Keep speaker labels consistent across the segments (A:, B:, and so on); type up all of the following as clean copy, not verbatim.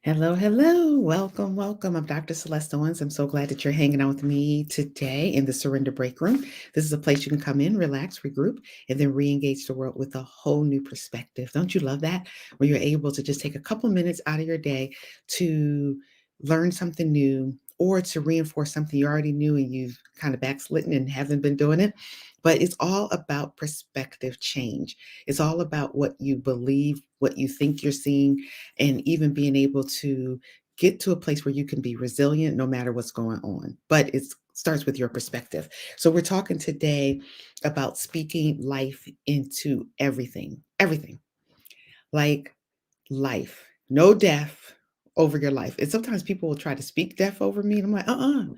A: Hello, hello. Welcome, welcome. I'm Dr. Celeste Owens. I'm so glad that you're hanging out with me today in the Surrender Break Room. This is a place you can come in, relax, regroup, and then re engage the world with a whole new perspective. Don't you love that? Where you're able to just take a couple minutes out of your day to learn something new or to reinforce something you already knew and you've kind of backslidden and haven't been doing it. But it's all about perspective change. It's all about what you believe, what you think you're seeing, and even being able to get to a place where you can be resilient no matter what's going on. But it starts with your perspective. So we're talking today about speaking life into everything, everything, like life, no death over your life. And sometimes people will try to speak death over me. And I'm like,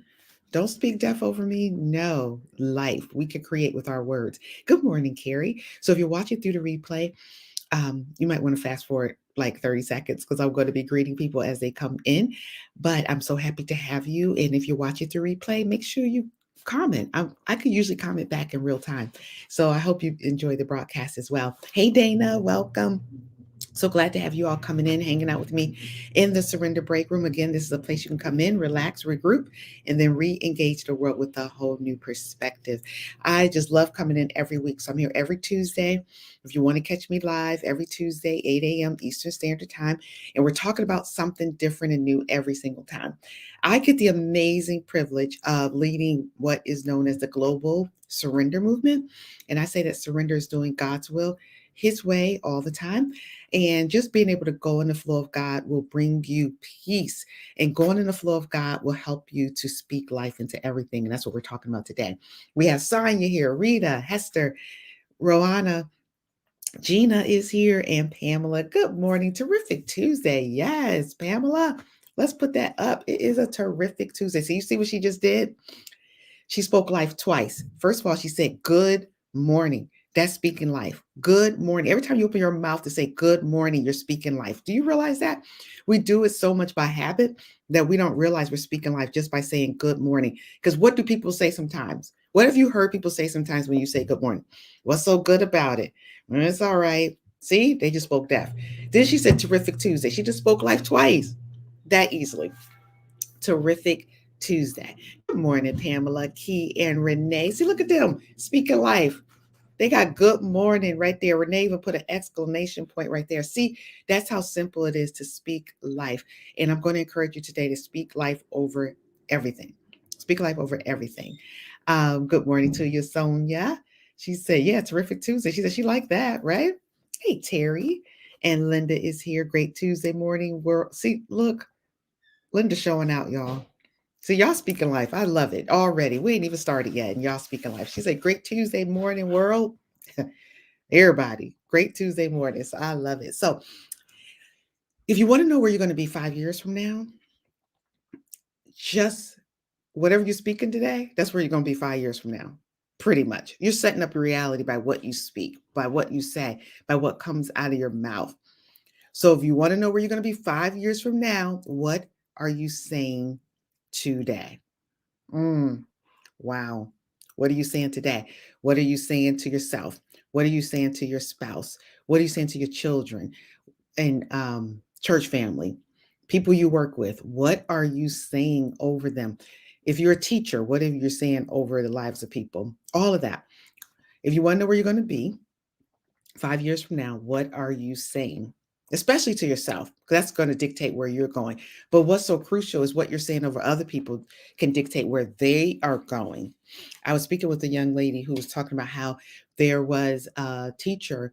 A: don't speak death over me. No, life we can create with our words. Good morning, Carrie. So if you're watching through the replay, you might want to fast forward like 30 seconds because I'm going to be greeting people as they come in. But I'm so happy to have you. And if you're watching through replay, make sure you comment. I could usually comment back in real time. So I hope you enjoy the broadcast as well. Hey, Dana, welcome. So glad to have you all coming in, hanging out with me in the Surrender Break Room. Again, this is a place you can come in, relax, regroup, and then re engage the world with a whole new perspective. I just love coming in every week. So I'm here every Tuesday. If you want to catch me live, every Tuesday, 8 a.m. Eastern Standard Time. And we're talking about something different and new every single time. I get the amazing privilege of leading what is known as the Global Surrender Movement. And I say that surrender is doing God's will, His way all the time. And just being able to go in the flow of God will bring you peace. And going in the flow of God will help you to speak life into everything. And that's what we're talking about today. We have Sonia here, Rita, Hester, Roanna, Gina is here, and Pamela. Good morning. Terrific Tuesday. Yes, Pamela. Let's put that up. It is a terrific Tuesday. So you see what she just did? She spoke life twice. First of all, she said, good morning. That's speaking life. Good morning. Every time you open your mouth to say good morning, you're speaking life. Do you realize that? We do it so much by habit that we don't realize we're speaking life just by saying good morning. Because what do people say sometimes? What have you heard people say sometimes when you say good morning? What's so good about it? "Well, it's all right." See, they just spoke death. Then she said terrific Tuesday. She just spoke life twice that easily. Terrific Tuesday. Good morning, Pamela, Key, and Renee. See, look at them speaking life. They got good morning right there. Renee even put an exclamation point right there. See, that's how simple it is to speak life. And I'm going to encourage you today to speak life over everything. Speak life over everything. Good morning to you, Sonia. She said, yeah, terrific Tuesday. She said she liked that, right? Hey, Terry. And Linda is here. Great Tuesday morning. World. See, look, Linda showing out, y'all. So y'all speaking life. I love it already. We ain't even started yet, and y'all speaking life. She said, "Great Tuesday morning, world." Everybody, great Tuesday morning. So I love it. So if you want to know where you're going to be 5 years from now, just whatever you're speaking today, that's where you're going to be 5 years from now. Pretty much, you're setting up your reality by what you speak, by what you say, by what comes out of your mouth. So if you want to know where you're going to be 5 years from now, what are you saying today? Mm. Wow. What are you saying today? What are you saying to yourself? What are you saying to your spouse? What are you saying to your children and church family, people you work with? What are you saying over them? If you're a teacher, what are you saying over the lives of people? All of that. If you want to know where you're going to be 5 years from now, what are you saying? Especially to yourself, because that's going to dictate where you're going. But what's so crucial is what you're saying over other people can dictate where they are going. I was speaking with a young lady who was talking about how there was a teacher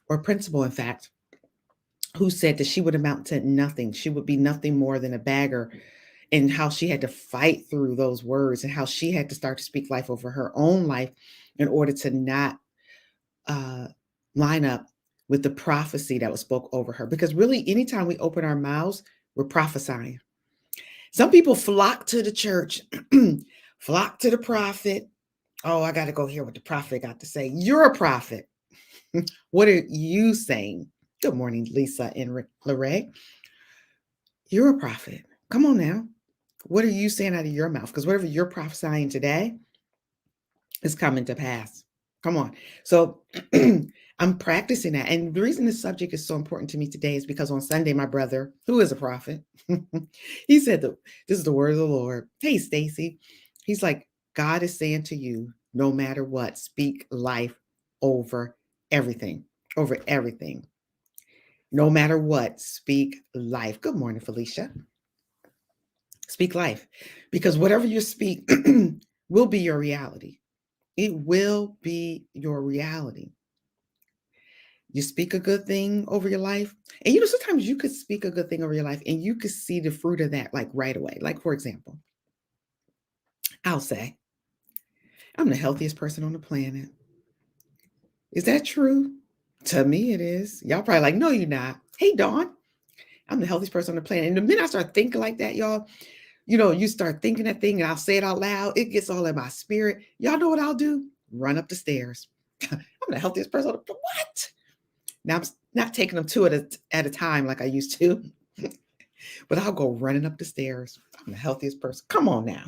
A: or principal, in fact, who said that she would amount to nothing. She would be nothing more than a bagger, and how she had to fight through those words and how she had to start to speak life over her own life in order to not uh, line up with the prophecy that was spoke over her. Because really, anytime we open our mouths, we're prophesying. Some people flock to the church, flock to the prophet. Oh, I got to go hear what the prophet got to say. You're a prophet. What are you saying? Good morning, Lisa and Lorraine. You're a prophet. Come on now. What are you saying out of your mouth? Because whatever you're prophesying today is coming to pass. Come on. So I'm practicing that. And the reason this subject is so important to me today is because on Sunday, my brother, who is a prophet, he said, this is the word of the Lord. Hey, Stacy. He's like, God is saying to you, no matter what, speak life over everything, over everything. No matter what, speak life. Good morning, Felicia. Speak life, because whatever you speak will be your reality. It will be your reality. You speak a good thing over your life. And sometimes you could speak a good thing over your life and you could see the fruit of that like right away. Like, for example, I'll say, I'm the healthiest person on the planet. Is that true? To me, it is. Y'all probably like, no, you're not. Hey, Dawn, I'm the healthiest person on the planet. And the minute I start thinking like that, y'all, you start thinking that thing and I'll say it out loud. It gets all in my spirit. Y'all know what I'll do? Run up the stairs. I'm the healthiest person on the planet. What? Now I'm not taking them two at a time like I used to, but I'll go running up the stairs. I'm the healthiest person. Come on now.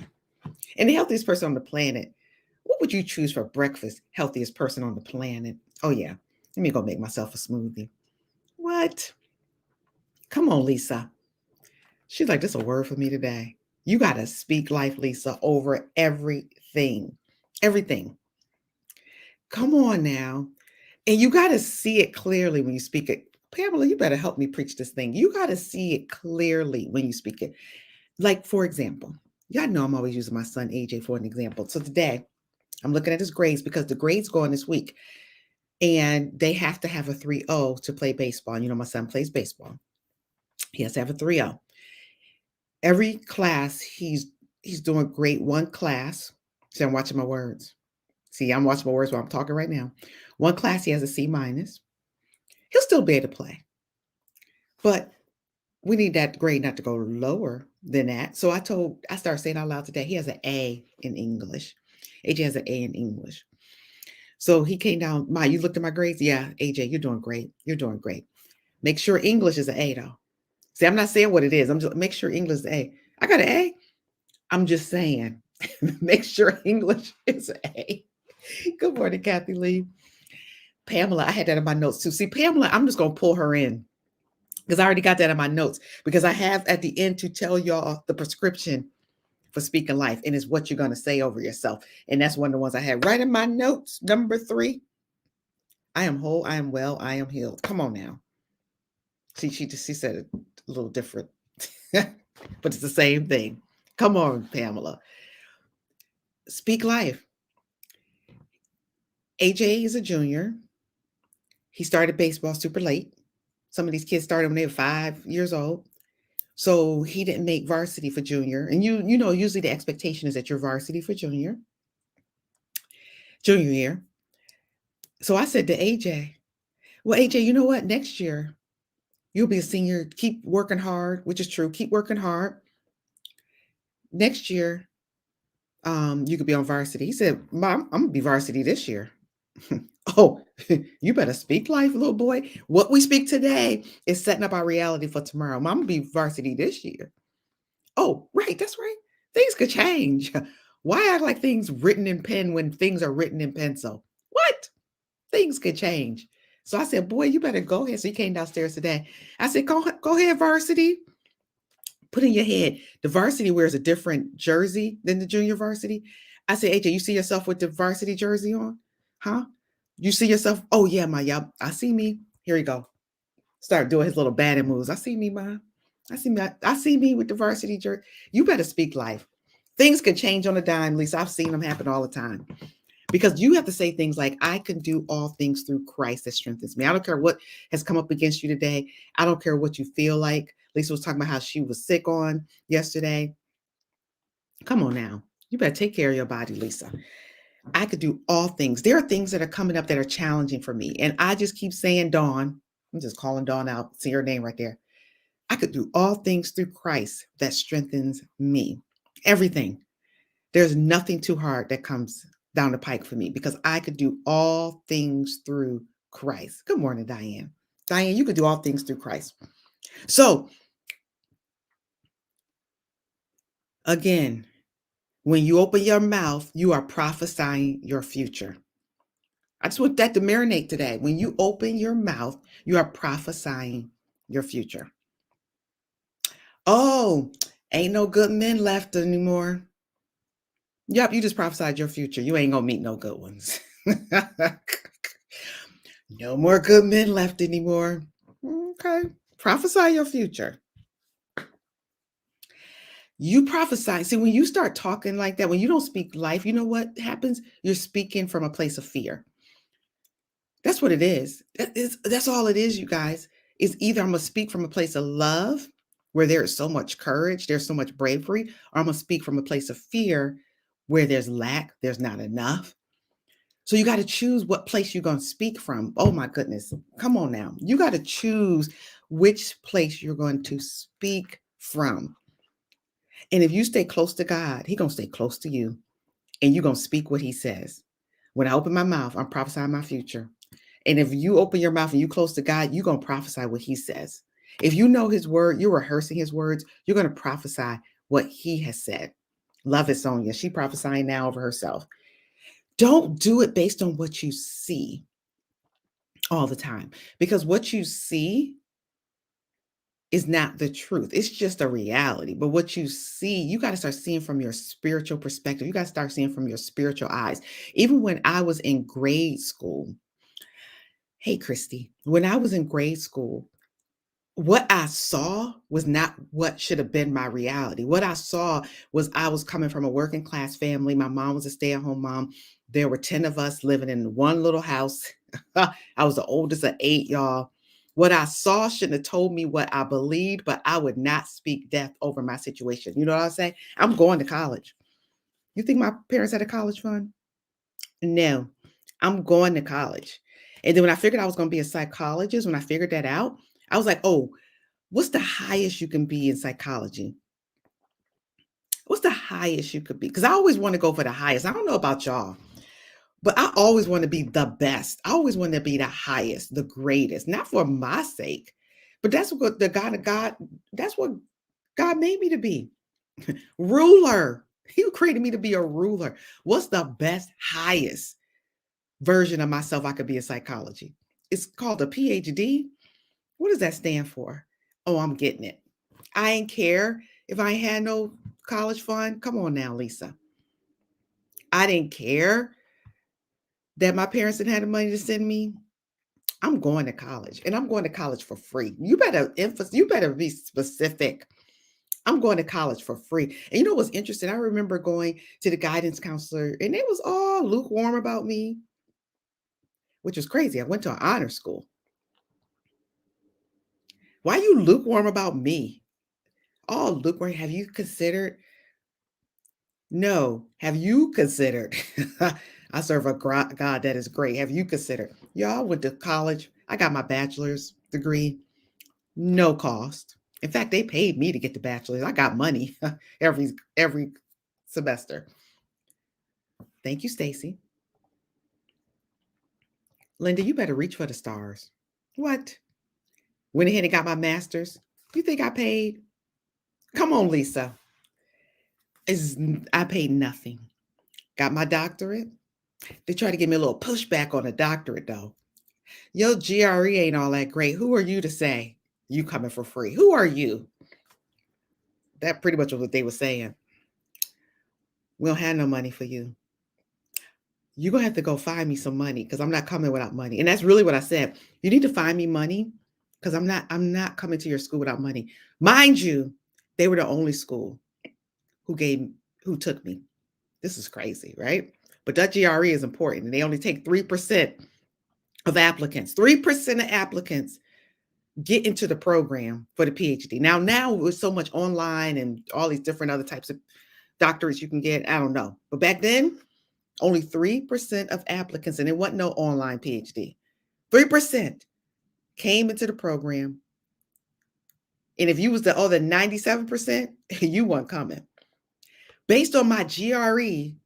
A: And the healthiest person on the planet. What would you choose for breakfast? Healthiest person on the planet. Oh, yeah. Let me go make myself a smoothie. What? Come on, Lisa. She's like, this is a word for me today. You got to speak life, Lisa, over everything. Everything. Come on now. And you got to see it clearly when you speak it. Pamela, you better help me preach this thing. You got to see it clearly when you speak it. Like, for example, y'all know I'm always using my son AJ for an example. So today, I'm looking at his grades because the grades go on this week. And they have to have a 3.0 to play baseball. My son plays baseball. He has to have a 3.0. Every class, he's doing great. One class, see, I'm watching my words. See, I'm watching my words while I'm talking right now. One class, he has a C minus. He'll still be able to play. But we need that grade not to go lower than that. So I started saying out loud today, he has an A in English. AJ has an A in English. So he came down, Ma, you looked at my grades? Yeah, AJ, you're doing great. You're doing great. Make sure English is an A though. See, I'm not saying what it is. I'm just make sure English is an A. I got an A. I'm just saying, make sure English is an A. Good morning, Kathy Lee. Pamela, I had that in my notes too. See, Pamela, I'm just going to pull her in because I already got that in my notes because I have at the end to tell y'all the prescription for speaking life and it's what you're going to say over yourself. And that's one of the ones I had right in my notes. Number 3, I am whole, I am well, I am healed. Come on now. See, she said it a little different, but it's the same thing. Come on, Pamela. Speak life. AJ is a junior. He started baseball super late. Some of these kids started when they were 5 years old. So he didn't make varsity for junior. And usually the expectation is that you're varsity for junior year. So I said to AJ, well, AJ, you know what? Next year, you'll be a senior. Keep working hard, which is true. Keep working hard. Next year, you could be on varsity. He said, Mom, I'm going to be varsity this year. Oh, you better speak life, little boy. What we speak today is setting up our reality for tomorrow. Mom will be varsity this year. Oh, right. That's right. Things could change. Why act like things written in pen when things are written in pencil? What? Things could change. So I said, boy, you better go ahead. So he came downstairs today. I said, go ahead, varsity. Put in your head, the varsity wears a different jersey than the junior varsity. I said, AJ, you see yourself with the varsity jersey on? Huh? You see yourself? Oh, yeah, I see me. Here you go. Start doing his little batting moves. I see me, Ma. I see me with the varsity jersey. You better speak life. Things can change on a dime, Lisa. I've seen them happen all the time. Because you have to say things like, I can do all things through Christ that strengthens me. I don't care what has come up against you today. I don't care what you feel like. Lisa was talking about how she was sick on yesterday. Come on now. You better take care of your body, Lisa. I could do all things. There are things that are coming up that are challenging for me. And I just keep saying, Dawn, I'm just calling Dawn out. See her name right there. I could do all things through Christ that strengthens me. Everything. There's nothing too hard that comes down the pike for me because I could do all things through Christ. Good morning, Diane. Diane, you could do all things through Christ. So, again, when you open your mouth, you are prophesying your future. I just want that to marinate today. When you open your mouth, you are prophesying your future. Oh, ain't no good men left anymore. Yep, you just prophesied your future. You ain't gonna meet no good ones. No more good men left anymore. Okay. Prophesy your future. You prophesy. See, when you start talking like that, when you don't speak life, you know what happens? You're speaking from a place of fear. That's what it is. That's all it is, you guys. Is either I'm gonna speak from a place of love, where there is so much courage, there's so much bravery, or I'm gonna speak from a place of fear where there's lack, there's not enough. So you got to choose what place you're going to speak from. Oh my goodness. Come on now. You got to choose which place you're going to speak from. And if you stay close to God, He's going to stay close to you and you're going to speak what He says. When I open my mouth, I'm prophesying my future. And if you open your mouth and you close to God, you're going to prophesy what He says. If you know His word, you're rehearsing His words, you're going to prophesy what He has said. Love it, Sonia. She prophesying now over herself. Don't do it based on what you see all the time, because what you see is not the truth. It's just a reality. But what you see, you got to start seeing from your spiritual perspective. You got to start seeing from your spiritual eyes. Even when I was in grade school, hey, Christy, when I was in grade school, what I saw was not what should have been my reality. What I saw was I was coming from a working class family. My mom was a stay-at-home mom. There were 10 of us living in one little house. I was the oldest of 8, y'all. What I saw shouldn't have told me what I believed, but I would not speak death over my situation. You know what I say? I'm going to college. You think my parents had a college fund? No, I'm going to college. And then when I figured I was going to be a psychologist, when I figured that out, I was like, oh, what's the highest you can be in psychology? What's the highest you could be? Because I always want to go for the highest. I don't know about y'all, but I always want to be the best. I always want to be the highest, the greatest, not for my sake, but that's what that's what God made me to be. Ruler. He created me to be a ruler. What's the best, highest version of myself I could be in psychology? It's called a PhD. What does that stand for? Oh, I'm getting it. I ain't care if I had no college fund. Come on now, Lisa. I didn't care that my parents didn't have the money to send me. I'm going to college and I'm going to college for free. You better be specific. I'm going to college for free. And you know what's interesting? I remember going to the guidance counselor and it was all lukewarm about me, which was crazy. I went to an honor school. Why are you lukewarm about me? Oh, lukewarm. Have you considered? No. Have you considered? I serve a God that is great. Have you considered? Y'all went to college. I got my bachelor's degree, no cost. In fact, they paid me to get the bachelor's. I got money every semester. Thank you, Stacy. Linda, you better reach for the stars. What? Went ahead and got my master's. You think I paid? Come on, Lisa. I paid nothing. Got my doctorate. They try to give me a little pushback on a doctorate, though. Your GRE ain't all that great. Who are you to say you coming for free? Who are you? That pretty much was what they were saying. We don't have no money for you. You're gonna have to go find me some money because I'm not coming without money. And that's really what I said. You need to find me money because I'm not coming to your school without money. Mind you, they were the only school who took me. This is crazy, right? But that GRE is important. And they only take 3% of applicants. 3% of applicants get into the program for the PhD. Now with so much online and all these different other types of doctorates you can get, I don't know. But back then, only 3% of applicants, and it wasn't no online PhD. 3% came into the program. And if you was the other 97%, you weren't coming. Based on my GRE,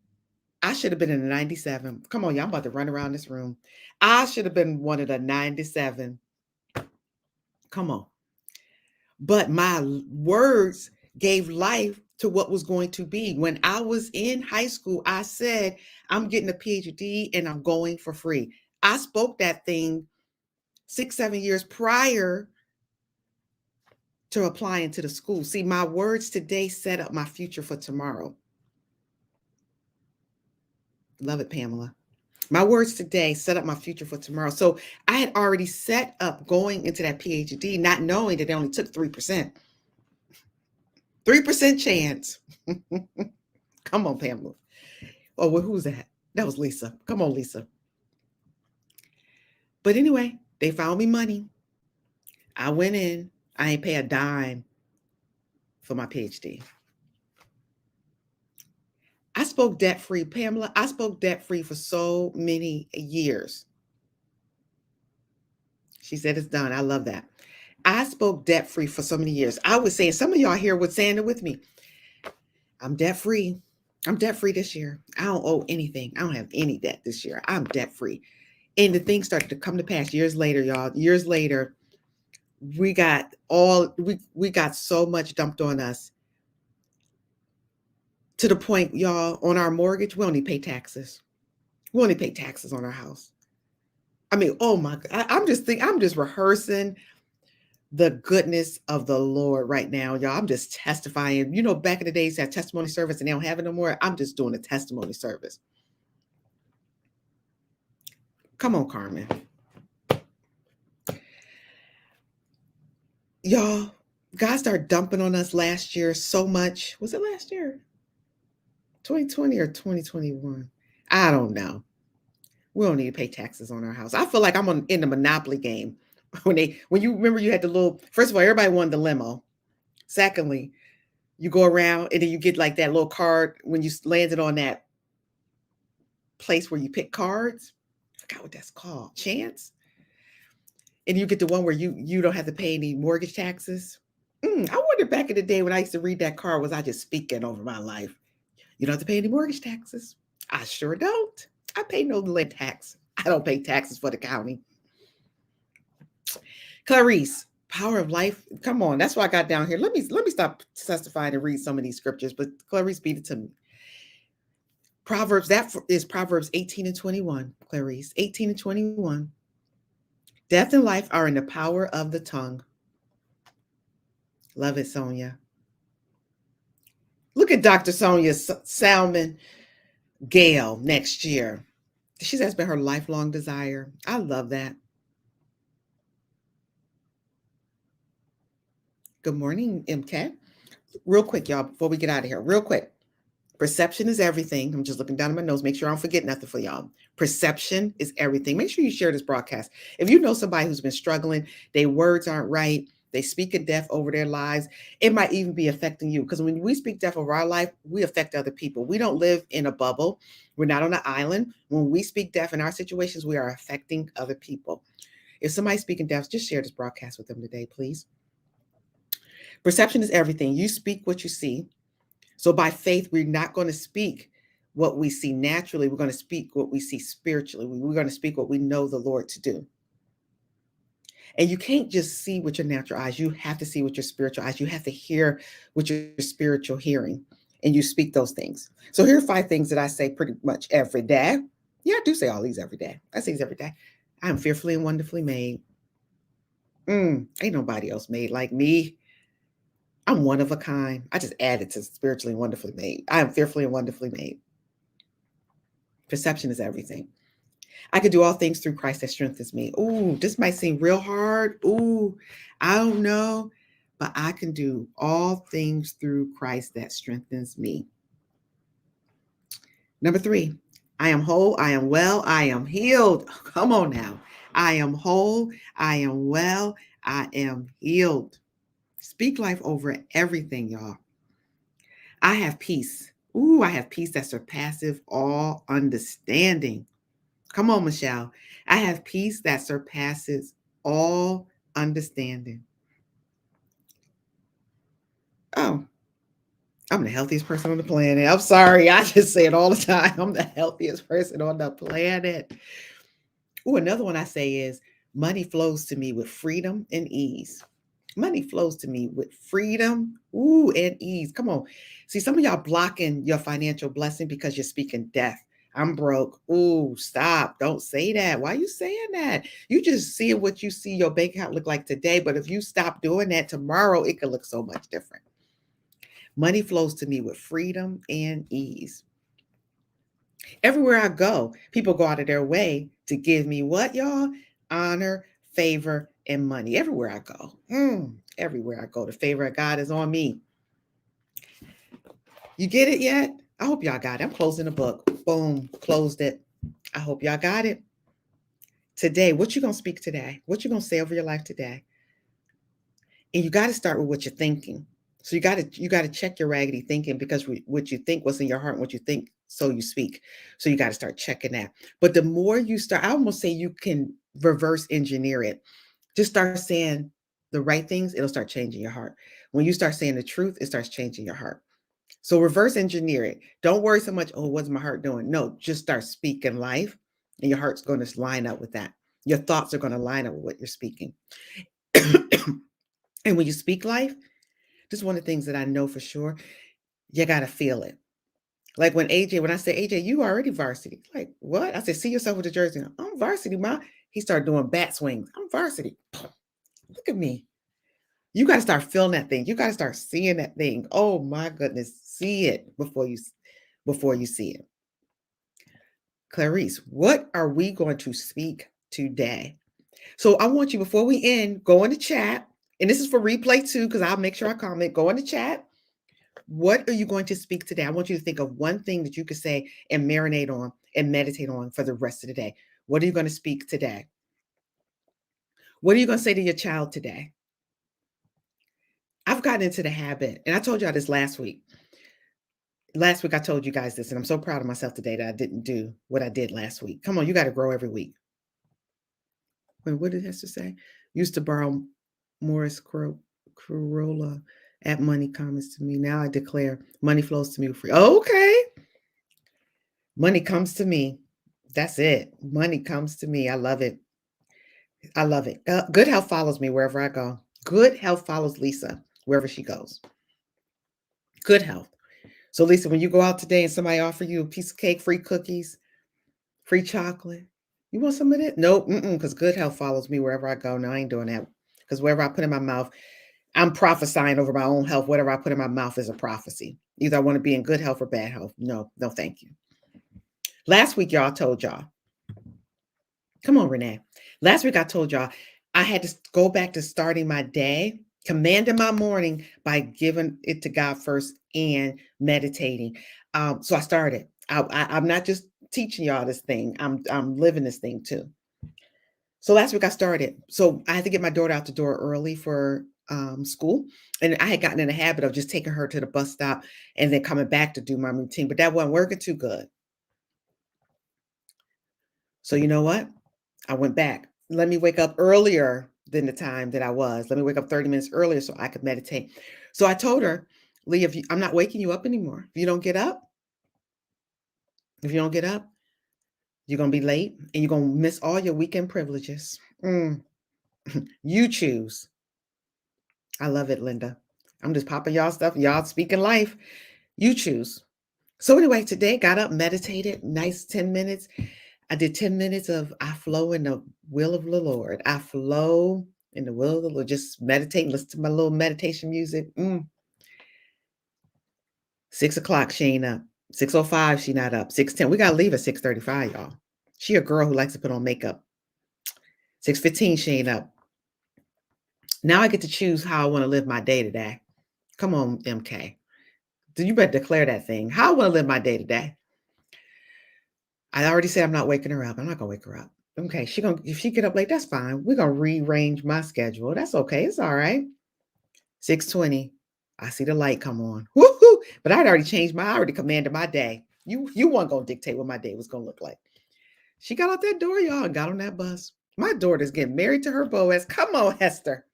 A: I should have been in the 97. Come on, y'all, I'm about to run around this room. I should have been one of the 97. Come on. But my words gave life to what was going to be. When I was in high school, I said, I'm getting a PhD and I'm going for free. I spoke that thing 6, 7 years prior to applying to the school. See, my words today set up my future for tomorrow. Love it, Pamela. My words today set up my future for tomorrow. So I had already set up going into that PhD, not knowing that it only took 3%. 3% chance. Come on, Pamela. Oh, well, who's that? That was Lisa. Come on, Lisa. But anyway, they found me money. I went in. I ain't pay a dime for my PhD. I spoke debt free, Pamela. I spoke debt free for so many years. She said it's done. I love that. I spoke debt free for so many years. I was saying, some of y'all here were saying it with me. I'm debt free. I'm debt free this year. I don't owe anything. I don't have any debt this year. I'm debt free. And the things started to come to pass years later, y'all. Years later, we got so much dumped on us to the point, y'all, on our mortgage, we only pay taxes. We only pay taxes on our house. I mean, oh my God. I'm just rehearsing the goodness of the Lord right now, y'all. I'm just testifying. You know, back in the days, they had testimony service and they don't have it no more. I'm just doing a testimony service. Come on, Carmen. Y'all, God started dumping on us last year so much. Was it last year? 2020 or 2021? I don't know. We don't need to pay taxes on our house. I feel like I'm in the Monopoly game. When you remember you had the little, first of all, everybody wanted the limo. Secondly, you go around and then you get like that little card when you landed on that place where you pick cards. I forgot what that's called. Chance. And you get the one where you don't have to pay any mortgage taxes. I wonder back in the day when I used to read that card, was I just speaking over my life? You don't have to pay any mortgage taxes. I sure don't. I pay no land tax. I don't pay taxes for the county. Clarice, power of life. Come on, that's why I got down here. Let me stop testifying and read some of these scriptures. But Clarice, beat it to me. Proverbs, that is Proverbs 18 and 21. Clarice, 18 and 21. Death and life are in the power of the tongue. Love it, Sonia. Look at Dr. Sonia Salmon Gale next year. She says it's been her lifelong desire. I love that. Good morning, MK. Real quick, y'all, before we get out of here, real quick. Perception is everything. I'm just looking down at my nose. Make sure I don't forget nothing for y'all. Perception is everything. Make sure you share this broadcast. If you know somebody who's been struggling, their words aren't right, they speak of death over their lives, it might even be affecting you. Because when we speak death over our life, we affect other people. We don't live in a bubble. We're not on an island. When we speak death in our situations, we are affecting other people. If somebody's speaking death, just share this broadcast with them today, please. Perception is everything. You speak what you see. So by faith, we're not going to speak what we see naturally. We're going to speak what we see spiritually. We're going to speak what we know the Lord to do. And you can't just see with your natural eyes. You have to see with your spiritual eyes. You have to hear with your spiritual hearing. And you speak those things. So here are 5 things that I say pretty much every day. Yeah, I do say all these every day. I say these every day. I am fearfully and wonderfully made. Ain't nobody else made like me. I'm one of a kind. I just added to spiritually and wonderfully made. I am fearfully and wonderfully made. Perception is everything. I could do all things through Christ that strengthens me. Ooh, this might seem real hard. Ooh, I don't know. But I can do all things through Christ that strengthens me. Number 3, I am whole, I am well, I am healed. Come on now. I am whole, I am well, I am healed. Speak life over everything, y'all. I have peace. Ooh, I have peace that surpasses all understanding. Come on, Michelle. I have peace that surpasses all understanding. Oh, I'm the healthiest person on the planet. I'm sorry. I just say it all the time. I'm the healthiest person on the planet. Ooh, another one I say is money flows to me with freedom and ease. Money flows to me with freedom, and ease. Come on. See, some of y'all blocking your financial blessing because you're speaking death I'm broke. Ooh, stop. Don't say that. Why are you saying that? You just seeing what you see your bank account look like today. But if you stop doing that tomorrow, it could look so much different. Money flows to me with freedom and ease. Everywhere I go, people go out of their way to give me what, y'all? Honor, favor, and money. Everywhere I go. Everywhere I go, the favor of God is on me. You get it yet? I hope y'all got it. I'm closing the book. Boom, closed it. I hope y'all got it. Today, what you gonna speak today? What you gonna say over your life today? And you got to start with what you're thinking. So you got to check your raggedy thinking, because what you think, what's in your heart, and what you think, so you speak. So you got to start checking that. But the more you start, I almost say you can reverse engineer it. Just start saying the right things, it'll start changing your heart. When you start saying the truth, it starts changing your heart. So reverse engineer it. Don't worry so much, oh, what's my heart doing? No, just start speaking life, and your heart's going to line up with that. Your thoughts are going to line up with what you're speaking. And when you speak life, this is one of the things that I know for sure, you got to feel it. Like when I say, AJ, you already varsity. Like, what? I said, see yourself with the jersey. I'm varsity, Ma. He started doing bat swings. I'm varsity. Look at me. You got to start feeling that thing. You got to start seeing that thing. Oh my goodness. See it before you see it. Clarice, what are we going to speak today? So I want you, before we end, go in the chat. And this is for replay too, because I'll make sure I comment. Go in the chat. What are you going to speak today? I want you to think of one thing that you could say and marinate on and meditate on for the rest of the day. What are you going to speak today? What are you going to say to your child today? I've gotten into the habit, and I told y'all this last week. Last week, I told you guys this, and I'm so proud of myself today that I didn't do what I did last week. Come on, you got to grow every week. Wait, what did it have to say? Used to borrow Morris Corolla at money comes to me. Now I declare money flows to me free. Okay. Money comes to me. That's it. Money comes to me. I love it. I love it. Good health follows me wherever I go. Good health follows Lisa wherever she goes. Good health. So, Lisa, when you go out today and somebody offer you a piece of cake, free cookies, free chocolate, you want some of it? Nope, because good health follows me wherever I go. No, I ain't doing that. Because wherever I put in my mouth, I'm prophesying over my own health. Whatever I put in my mouth is a prophecy. Either I want to be in good health or bad health. No, thank you. Last week, y'all, I told y'all. Come on, Renee. Last week, I told y'all I had to go back to starting my day, commanding my morning by giving it to God first and meditating. So I started. I'm not just teaching y'all this thing. I'm living this thing too. So last week I started. So I had to get my daughter out the door early for school, and I had gotten in the habit of just taking her to the bus stop and then coming back to do my routine, but that wasn't working too good. So you know what? I went back. Let me wake up earlier than the time that I was. Let me wake up 30 minutes earlier so I could meditate. So I told her, Lee, I'm not waking you up anymore. If you don't get up, you're going to be late and you're going to miss all your weekend privileges. You choose. I love it, Linda. I'm just popping y'all stuff. Y'all speaking life. You choose. So anyway, today got up, meditated, nice 10 minutes. I did 10 minutes of I flow in the will of the Lord. I flow in the will of the Lord. Just meditating, listen to my little meditation music. 6 o'clock, she ain't up. 6:05, she not up. 6:10. We gotta leave at 6:35, y'all. She a girl who likes to put on makeup. 6:15, she ain't up. Now I get to choose how I want to live my day today. Come on, MK. You better declare that thing. How I want to live my day today. I already said I'm not waking her up. I'm not gonna wake her up. Okay, if she get up late, that's fine. We're gonna rearrange my schedule. That's okay. It's all right. 6:20. I see the light come on. Woohoo! But I already commanded my day. You weren't gonna dictate what my day was gonna look like. She got out that door, y'all, and got on that bus. My daughter's getting married to her Boaz. Come on, Hester.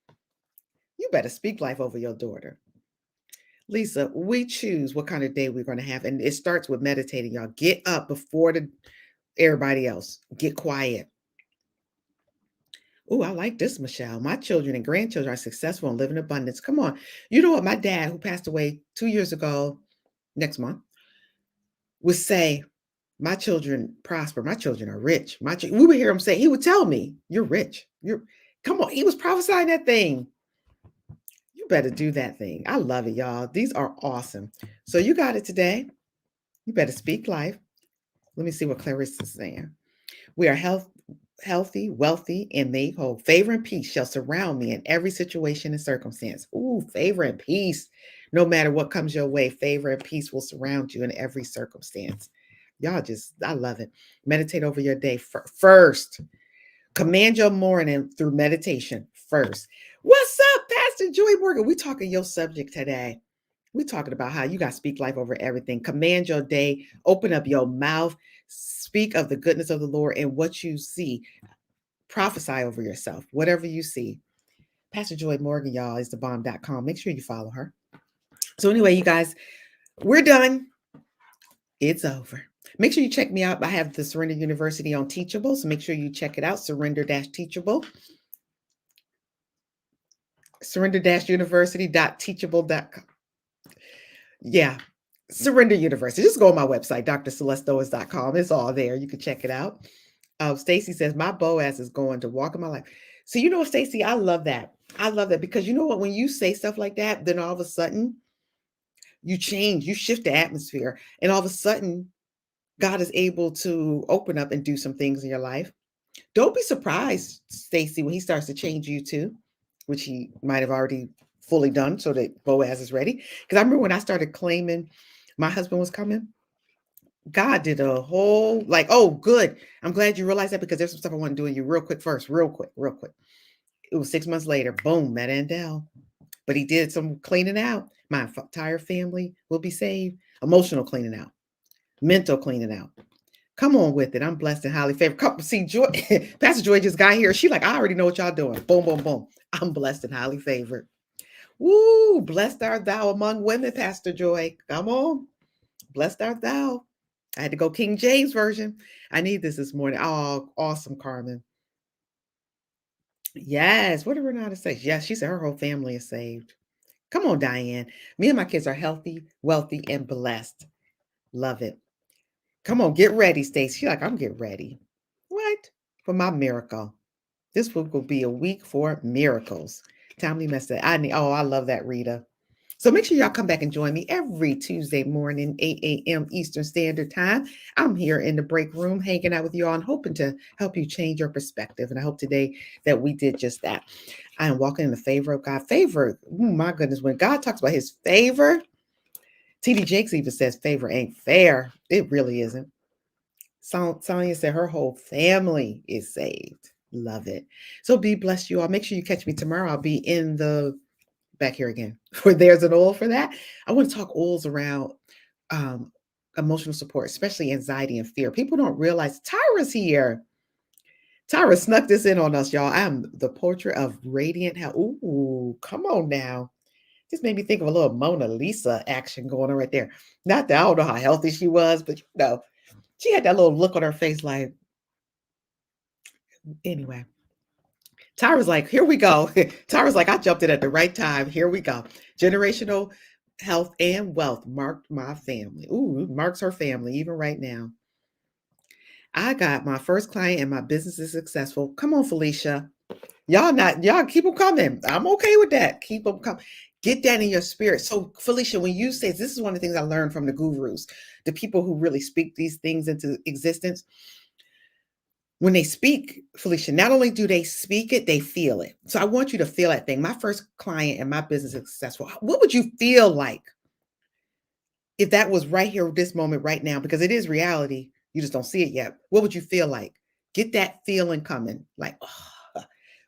A: You better speak life over your daughter. Lisa, we choose what kind of day we're going to have. And it starts with meditating, y'all. Get up before everybody else. Get quiet. Oh, I like this, Michelle. My children and grandchildren are successful and live in abundance. Come on. You know what my dad, who passed away 2 years ago, next month, would say, My children prosper. My children are rich. We would hear him say, he would tell me, "You're rich. You're come on." He was prophesying that thing. You better do that thing. I love it, y'all. These are awesome. So you got it today. You better speak life. Let me see what Clarissa's saying. We are healthy, wealthy, and made whole. Favor and peace shall surround me in every situation and circumstance. Ooh, favor and peace. No matter what comes your way, favor and peace will surround you in every circumstance. Y'all just, I love it. Meditate over your day first. Command your morning through meditation first. What's up, Pastor Joy Morgan? We talking your subject today. We're talking about how you got to speak life over everything. Command your day. Open up your mouth. Speak of the goodness of the Lord and what you see. Prophesy over yourself, whatever you see. Pastor Joy Morgan, y'all, is thebomb.com. Make sure you follow her. So anyway, you guys, we're done. It's over. Make sure you check me out. I have the Surrender University on Teachable. So make sure you check it out. Surrender-Teachable. Surrender-University.teachable.com. Yeah. Surrender University. Just go on my website, drcelesteowens.com. It's all there. You can check it out. Stacy says, my Boaz is going to walk in my life. So you know what, Stacy, I love that. I love that because you know what, when you say stuff like that, then all of a sudden you change, you shift the atmosphere, and all of a sudden God is able to open up and do some things in your life. Don't be surprised, Stacy, when he starts to change you too, which he might have already fully done so that Boaz is ready. Because I remember when I started claiming my husband was coming, God did a whole like, oh, good. I'm glad you realized that because there's some stuff I want to do in you real quick first, real quick. It was 6 months later, boom, met Andell. But he did some cleaning out. My entire family will be saved. Emotional cleaning out, mental cleaning out. Come on with it. I'm blessed and highly favored. Come see, Joy, Pastor Joy just got here. She like, I already know what y'all doing. Boom, boom, boom. I'm blessed and highly favored. Woo! Blessed art thou among women, Pastor Joy. Come on. Blessed art thou. I had to go King James Version. I need this morning. Oh, awesome, Carmen. Yes. What did Renata say? Yes, she said her whole family is saved. Come on, Diane. Me and my kids are healthy, wealthy, and blessed. Love it. Come on, get ready, Stacey. She's like, I'm getting ready. What? For my miracle. This week will be a week for miracles. Timely message. I love that, Rita. So make sure y'all come back and join me every Tuesday morning, 8 a.m. Eastern Standard Time. I'm here in the break room hanging out with you all and hoping to help you change your perspective. And I hope today that we did just that. I am walking in the favor of God. Favor, my goodness, when God talks about his favor, T.D. Jakes even says favor ain't fair. It really isn't. Sonia said her whole family is saved. Love it. So be blessed, you all. Make sure you catch me tomorrow. I'll be in the back here again where there's an oil for that. I want to talk oils around um, emotional support, especially anxiety and fear. People don't realize Tyra's here. Tyra snuck this in on us, y'all. I'm the portrait of radiant health. Ooh, come on now. This made me think of a little Mona Lisa action going on right there. Not that I don't know how healthy she was, but she had that little look on her face like, anyway. Tyra's like, here we go. Tyra's like, I jumped in at the right time. Here we go. Generational health and wealth marked my family. Ooh, marks her family, even right now. I got my first client and my business is successful. Come on, Felicia. Y'all keep them coming. I'm okay with that. Keep them coming. Get that in your spirit. So, Felicia, when you say this is one of the things I learned from the gurus, the people who really speak these things into existence. When they speak, Felicia, not only do they speak it, they feel it. So I want you to feel that thing. My first client and my business is successful. What would you feel like if that was right here, this moment, right now? Because it is reality. You just don't see it yet. What would you feel like? Get that feeling coming. Like, oh,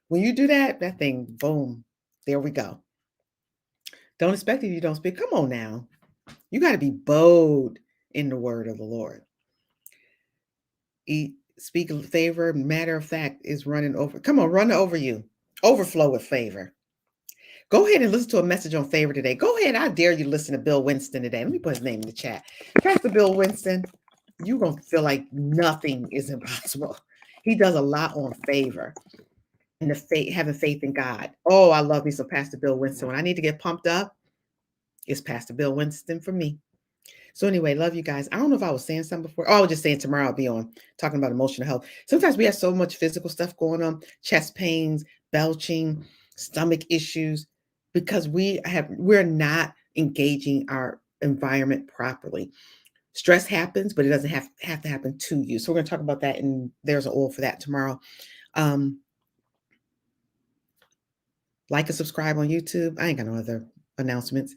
A: when you do that, that thing, boom, there we go. Don't expect it if you don't speak. Come on now. You got to be bold in the word of the Lord. Speak of favor, matter of fact, is running over. Come on, run over you. Overflow with favor. Go ahead and listen to a message on favor today. Go ahead. I dare you to listen to Bill Winston today. Let me put his name in the chat. Pastor Bill Winston, you're going to feel like nothing is impossible. He does a lot on favor and the faith, having faith in God. Oh, I love me some Pastor Bill Winston. When I need to get pumped up, it's Pastor Bill Winston for me. So anyway, love you guys. I don't know if I was saying something before. Oh, I was just saying tomorrow I'll be on talking about emotional health. Sometimes we have so much physical stuff going on, chest pains, belching, stomach issues, because we're not engaging our environment properly. Stress happens, but it doesn't have to happen to you. So we're going to talk about that, and there's an oil for that tomorrow. Like and subscribe on YouTube. I ain't got no other announcements.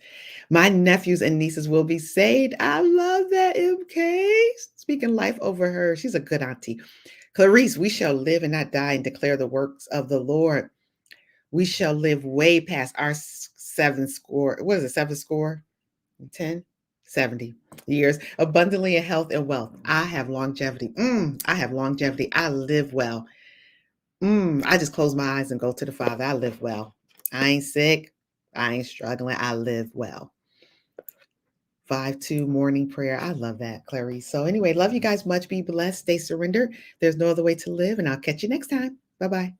A: My nephews and nieces will be saved. I love that, MK. Speaking life over her. She's a good auntie. Clarice, we shall live and not die and declare the works of the Lord. We shall live way past our seven score. What is it? Seven score? 10? 70 years. Abundantly in health and wealth. I have longevity. I have longevity. I live well. I just close my eyes and go to the Father. I live well. I ain't sick. I ain't struggling. I live well. 5-2 morning prayer. I love that, Clarice. So anyway, love you guys much. Be blessed. Stay surrendered. There's no other way to live. And I'll catch you next time. Bye-bye.